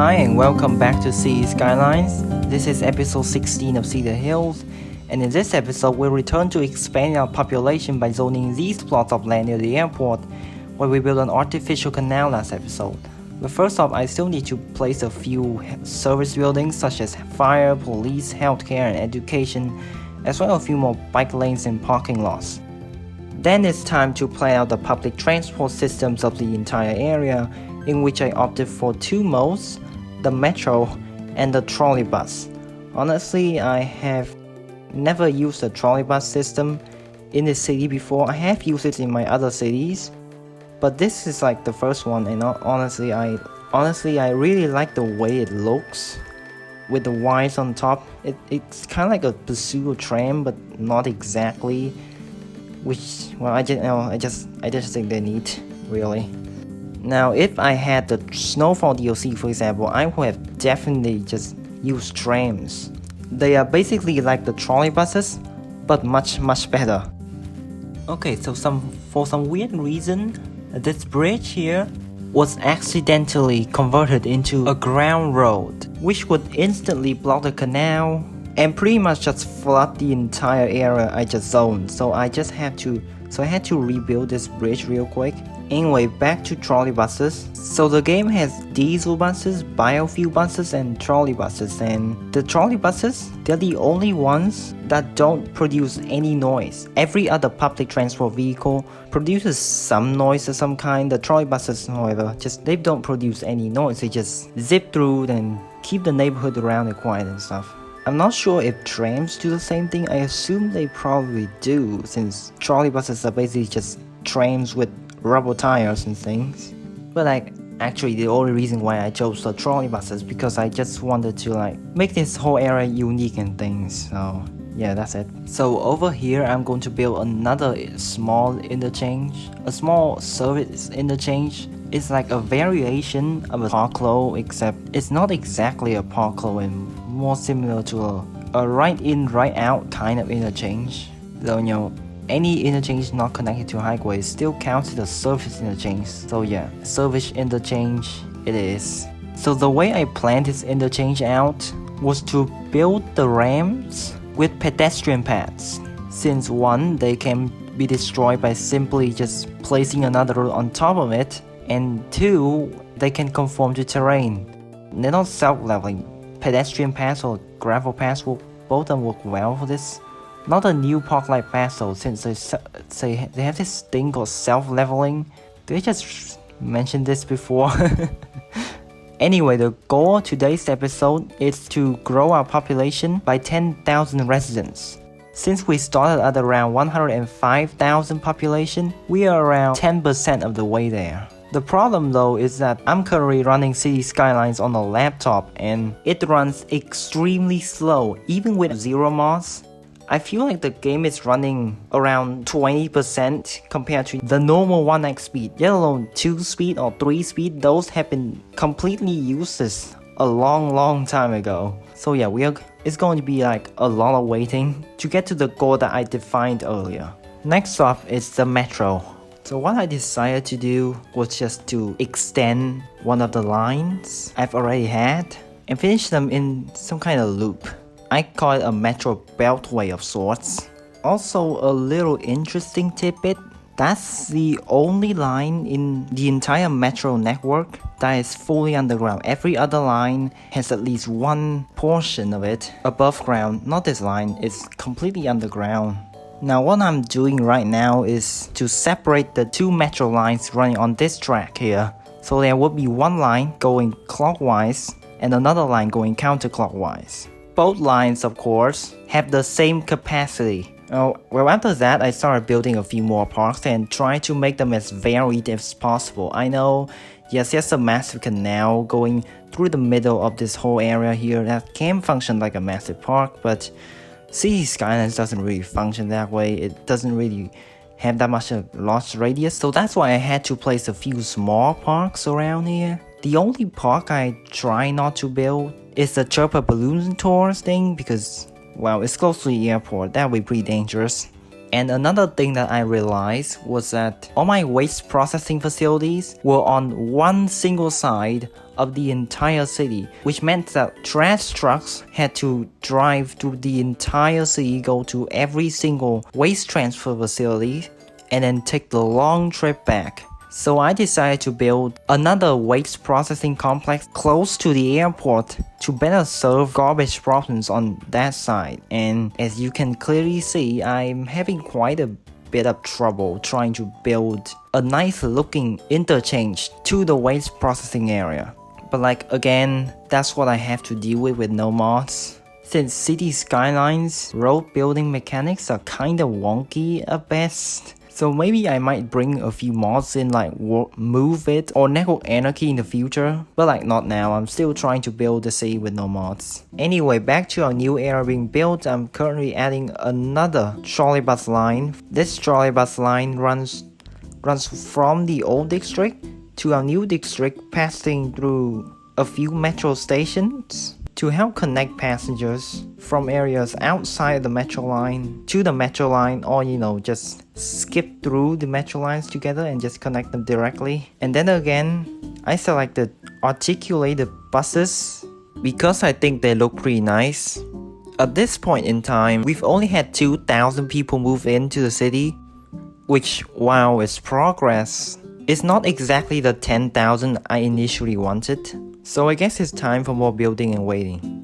Hi and welcome back to Skylines. This is episode 16 of Cedar Hills, and in this episode we'll return to expanding our population by zoning these plots of land near the airport, where we built an artificial canal last episode. But first off, I still need to place a few service buildings such as fire, police, healthcare, and education, as well as a few more bike lanes and parking lots. Then it's time to plan out the public transport systems of the entire area, in which I opted for two modes, the metro and the trolley bus. Honestly, I have never used a trolley bus system in this city before. I have used it in my other cities, but this is like the first one, and honestly I really like the way it looks with the wires on top. It's kind of like a pseudo tram, but not exactly, which, well, I just think they need, really. Now, if I had the Snowfall DLC, for example, I would have definitely just used trams. They are basically like the trolley buses, but much better. Okay, so for some weird reason, this bridge here was accidentally converted into a ground road, which would instantly block the canal and pretty much just flood the entire area I just zoned. So I had to rebuild this bridge real quick. Anyway, back to trolley buses. So the game has diesel buses, biofuel buses, and trolley buses. And the trolley buses, they're the only ones that don't produce any noise. Every other public transport vehicle produces some noise of some kind. The trolley buses, however, they don't produce any noise. They just zip through and keep the neighborhood around it quiet and stuff. I'm not sure if trams do the same thing. I assume they probably do, since trolley buses are basically just trams with rubber tires and things. But actually the only reason why I chose the trolley buses because I just wanted to make this whole area unique and things. So yeah, that's it. So over here I'm going to build another small interchange, a small service interchange. It's like a variation of a parkload, except it's not exactly a parkload and more similar to a right in right out kind of interchange. So any interchange not connected to a highway still counts as a service interchange. So yeah, service interchange it is. So the way I planned this interchange out was to build the ramps with pedestrian paths, since one, they can be destroyed by simply just placing another road on top of it, and two, they can conform to terrain. They're not self-leveling. Pedestrian paths or gravel paths both of them work well for this. Not a new park-like path though, since they have this thing called self-leveling. Did I just mention this before? Anyway, the goal of today's episode is to grow our population by 10,000 residents. Since we started at around 105,000 population, we are around 10% of the way there. The problem though is that I'm currently running City Skylines on a laptop and it runs extremely slow, even with 0 mods. I feel like the game is running around 20% compared to the normal 1x speed, let alone 2 speed or 3 speed. Those have been completely useless a long time ago. So yeah, it's going to be like a lot of waiting to get to the goal that I defined earlier. Next up is the metro. So what I decided to do was just to extend one of the lines I've already had and finish them in some kind of loop. I call it a metro beltway of sorts. Also, a little interesting tidbit, that's the only line in the entire metro network that is fully underground. Every other line has at least one portion of it above ground. Not this line, it's completely underground. Now what I'm doing right now is to separate the two metro lines running on this track here. So there will be one line going clockwise and another line going counterclockwise. Both lines, of course, have the same capacity. Well, after that, I started building a few more parks and trying to make them as varied as possible. I know, yes, there's a massive canal going through the middle of this whole area here that can function like a massive park, but City Skylines doesn't really function that way. It doesn't really have that much a large radius, so that's why I had to place a few small parks around here. The only park I try not to build is the Chirpa Balloon Tours thing because, well, it's close to the airport. That would be pretty dangerous. And another thing that I realized was that all my waste processing facilities were on one single side of the entire city, which meant that trash trucks had to drive through the entire city, go to every single waste transfer facility, and then take the long trip back. So I decided to build another waste processing complex close to the airport to better serve garbage problems on that side. And as you can clearly see, I'm having quite a bit of trouble trying to build a nice looking interchange to the waste processing area. But like again, that's what I have to deal with no mods. Since City Skylines road building mechanics are kinda wonky at best. So maybe I might bring a few mods in like Move It or Network Anarchy in the future, but like not now. I'm still trying to build the city with no mods. Anyway, back to our new area being built. I'm currently adding another trolleybus line. This trolleybus line runs from the old district to our new district, passing through a few metro stations to help connect passengers from areas outside the metro line to the metro line, or just skip through the metro lines together and just connect them directly. And then again, I selected articulated buses because I think they look pretty nice. At this point in time, we've only had 2,000 people move into the city, which, while it's progress, it's not exactly the 10,000 I initially wanted. So I guess it's time for more building and waiting.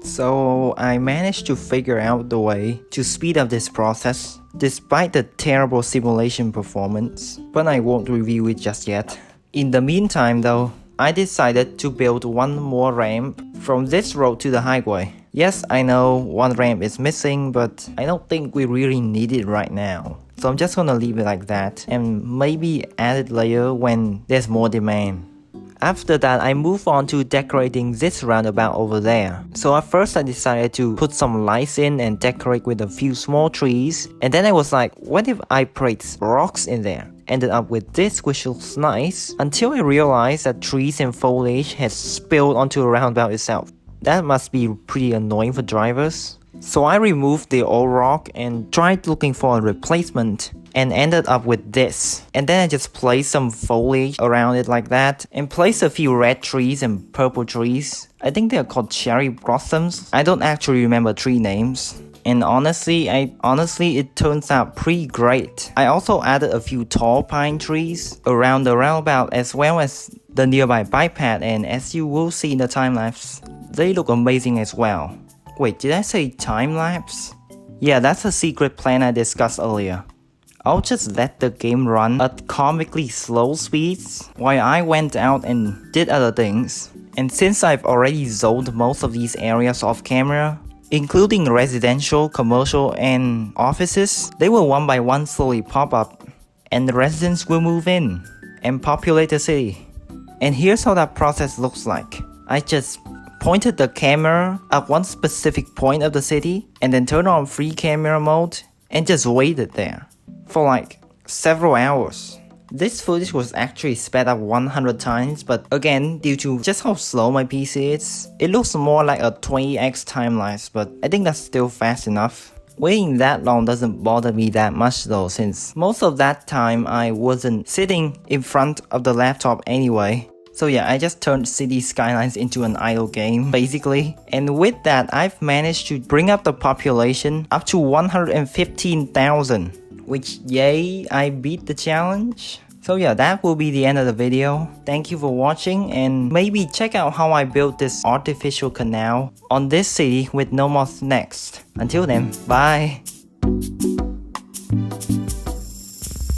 So I managed to figure out the way to speed up this process despite the terrible simulation performance, but I won't review it just yet. In the meantime though, I decided to build one more ramp from this road to the highway. Yes, I know one ramp is missing, but I don't think we really need it right now. So I'm just gonna leave it like that and maybe add it later when there's more demand. After that, I move on to decorating this roundabout over there. So at first I decided to put some lights in and decorate with a few small trees. And then I was like, what if I place rocks in there? Ended up with this, which looks nice, until I realized that trees and foliage had spilled onto the roundabout itself. That must be pretty annoying for drivers. So I removed the old rock and tried looking for a replacement, and ended up with this. And then I just placed some foliage around it like that, and placed a few red trees and purple trees. I think they are called cherry blossoms. I don't actually remember tree names. And honestly, it turns out pretty great. I also added a few tall pine trees around the roundabout as well as the nearby bike path, and as you will see in the time lapse, they look amazing as well. Wait, did I say time lapse? Yeah, that's a secret plan I discussed earlier. I'll just let the game run at comically slow speeds while I went out and did other things. And since I've already zoned most of these areas off camera, including residential, commercial, and offices, they will one by one slowly pop up, and the residents will move in and populate the city. And here's how that process looks like. I just pointed the camera at one specific point of the city, and then turned on free camera mode, and just waited there for like several hours. This footage was actually sped up 100 times, but again, due to just how slow my PC is, it looks more like a 20x time-lapse, but I think that's still fast enough. Waiting that long doesn't bother me that much though, since most of that time I wasn't sitting in front of the laptop anyway. So yeah, I just turned City Skylines into an idle game, basically. And with that, I've managed to bring up the population up to 115,000. which yay, I beat the challenge. So yeah, that will be the end of the video. Thank you for watching, and maybe check out how I built this artificial canal on this city with no more snacks. Until then, bye!